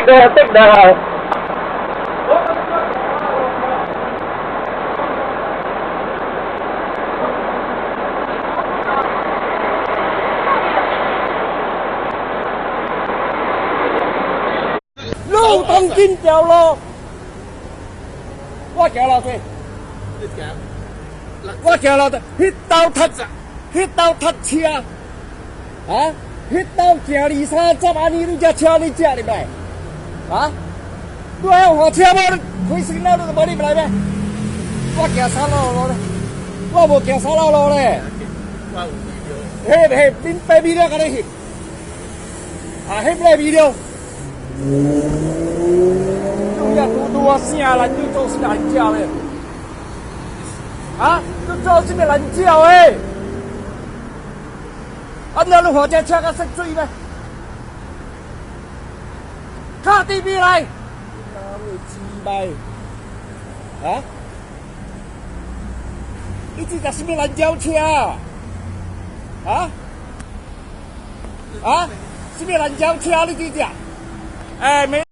个的的。路东京条路，我行路去，我行路去，迄兜踢车，啊，迄兜行20-30安尼，你只车你借入来，啊，你还换车无？开心了你都无入来咩？我行3路路咧，我无行3路路咧。迄恁白米了，甲你翕，啊，迄白米了。你呀，拄啊啥人？你做啥人叫咧？啊，你做啥人叫诶？啊，那你换只车甲塞水咩？卡地边来，哪位鸡掰？啊？你这架什么蓝椒车？啊？啊？什么蓝椒车？你这架？哎，没。